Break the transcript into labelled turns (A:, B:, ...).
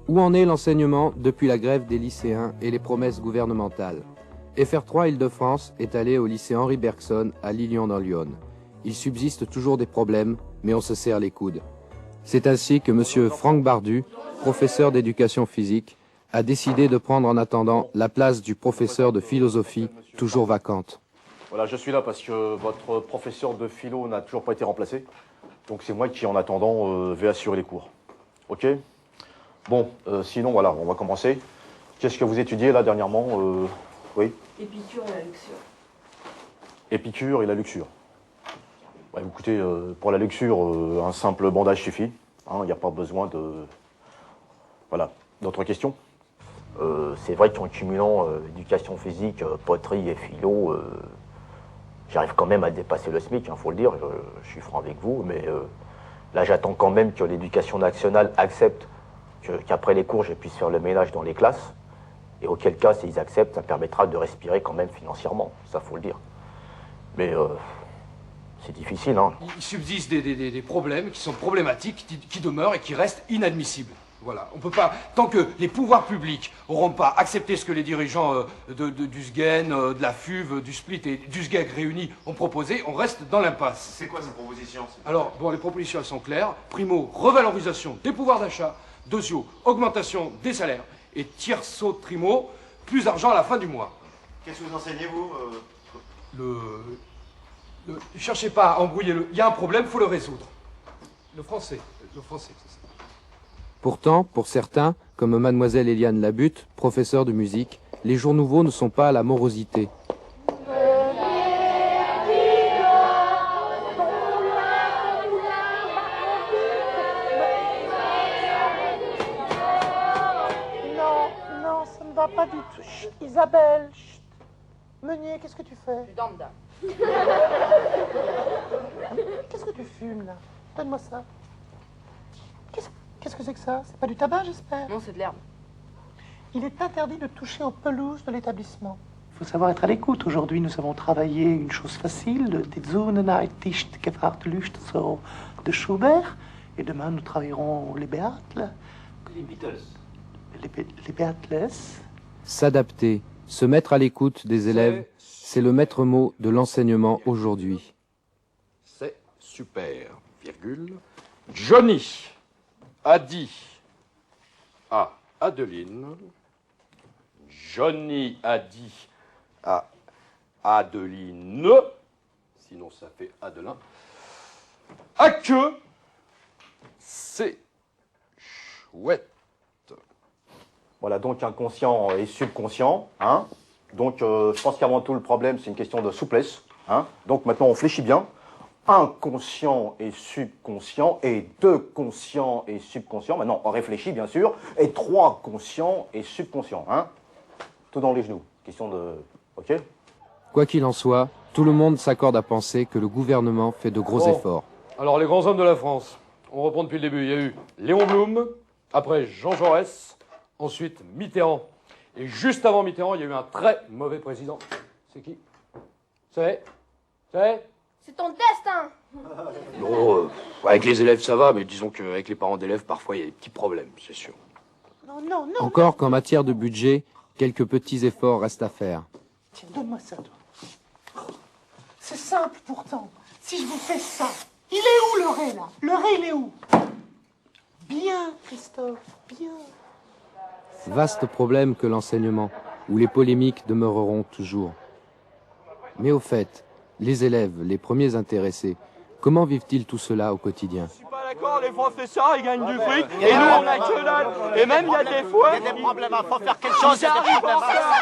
A: Où en est l'enseignement depuis la grève des lycéens et les promesses gouvernementales? FR3 Île-de-France est allé au lycée Henri Bergson à Lilian dans l'Yonne. Il subsiste toujours des problèmes, mais on se serre les coudes. C'est ainsi que M. Franck Bardu, professeur d'éducation physique, a décidé de prendre en attendant la place du professeur de philosophie, toujours vacante.
B: Voilà, je suis là parce que votre professeur de philo n'a toujours pas été remplacé. Donc c'est moi qui, en attendant, vais assurer les cours. Ok? Bon, sinon, voilà, on va commencer. Qu'est-ce que vous étudiez, là, dernièrement? Oui?
C: Épicure et la luxure.
B: Épicure et la luxure. Ouais, écoutez, pour la luxure, un simple bandage suffit. Il n'y a pas besoin de... Voilà. D'autres questions?
D: C'est vrai qu'en cumulant éducation physique, poterie et philo, j'arrive quand même à dépasser le SMIC, faut le dire, je suis franc avec vous, mais là j'attends quand même que l'éducation nationale accepte qu'après les cours je puisse faire le ménage dans les classes, et auquel cas s'ils acceptent, ça permettra de respirer quand même financièrement, ça faut le dire. Mais c'est difficile, hein.
E: Il subsiste des problèmes qui sont problématiques, qui demeurent et qui restent inadmissibles. Voilà, on peut pas, tant que les pouvoirs publics n'auront pas accepté ce que les dirigeants du SGEN, de la FUV, du SPLIT et du SGEG réunis ont proposé, on reste dans l'impasse.
F: C'est quoi ces propositions?
E: Alors, bon, les propositions elles sont claires. Primo, revalorisation des pouvoirs d'achat. Deuxio, augmentation des salaires. Et tierço, trimo, plus d'argent à la fin du mois.
F: Qu'est-ce que vous enseignez, vous
E: Cherchez pas à embrouiller il y a un problème, faut le résoudre. Le français, c'est ça.
A: Pourtant, pour certains, comme mademoiselle Eliane Labutte, professeure de musique, les jours nouveaux ne sont pas à la morosité.
G: Non, ça ne va pas du tout. Chut, Isabelle, chut. Meunier, qu'est-ce que tu fais?
C: Du danda.
G: Qu'est-ce que tu fumes, là? Donne-moi ça. Qu'est-ce que c'est que ça? C'est pas du tabac, j'espère?
C: Non, c'est de l'herbe.
G: Il est interdit de toucher aux pelouses de l'établissement. Il faut savoir être à l'écoute. Aujourd'hui, nous avons travaillé une chose facile, des Zonenheit nicht gefragte Lust, so, de Schubert. Et demain, nous travaillerons les Beatles.
F: Les Beatles.
G: Les Beatles.
A: S'adapter, se mettre à l'écoute des élèves, c'est le maître mot de l'enseignement aujourd'hui.
E: C'est super, virgule. Johnny a dit à Adeline, Johnny a dit à Adeline, sinon ça fait Adelin, à que c'est chouette.
B: Voilà, donc inconscient et subconscient, hein. Donc je pense qu'avant tout, le problème, c'est une question de souplesse, hein. Donc maintenant, on fléchit bien. Inconscient et subconscient, et 2 conscients et subconscients. Maintenant, on réfléchit, bien sûr, et 3 conscients et subconscients, hein. Tout dans les genoux. Question de... OK?
A: Quoi qu'il en soit, tout le monde s'accorde à penser que le gouvernement fait de gros efforts.
E: Alors, les grands hommes de la France, on reprend depuis le début. Il y a eu Léon Blum, après Jean Jaurès, ensuite Mitterrand. Et juste avant Mitterrand, il y a eu un très mauvais président. C'est qui? C'est
C: C'est ton destin.
H: Non, avec les élèves ça va, mais disons qu'avec les parents d'élèves, parfois il y a des petits problèmes, c'est sûr.
G: Non.
A: Encore qu'en matière de budget, quelques petits efforts restent à faire.
G: Tiens, donne-moi ça, toi. C'est simple, pourtant. Si je vous fais ça, il est où le ré, là? Le ré, il est où? Bien, Christophe, bien.
A: Vaste problème que l'enseignement, où les polémiques demeureront toujours. Mais au fait, les élèves, les premiers intéressés, comment vivent-ils tout cela au quotidien?
I: Je suis pas d'accord, les professeurs ils gagnent du fric et nous on a que dalle. Et même il y a des fois.
F: Il y a des problèmes, il faut faire quelque chose.
I: Ils arrivent en retard.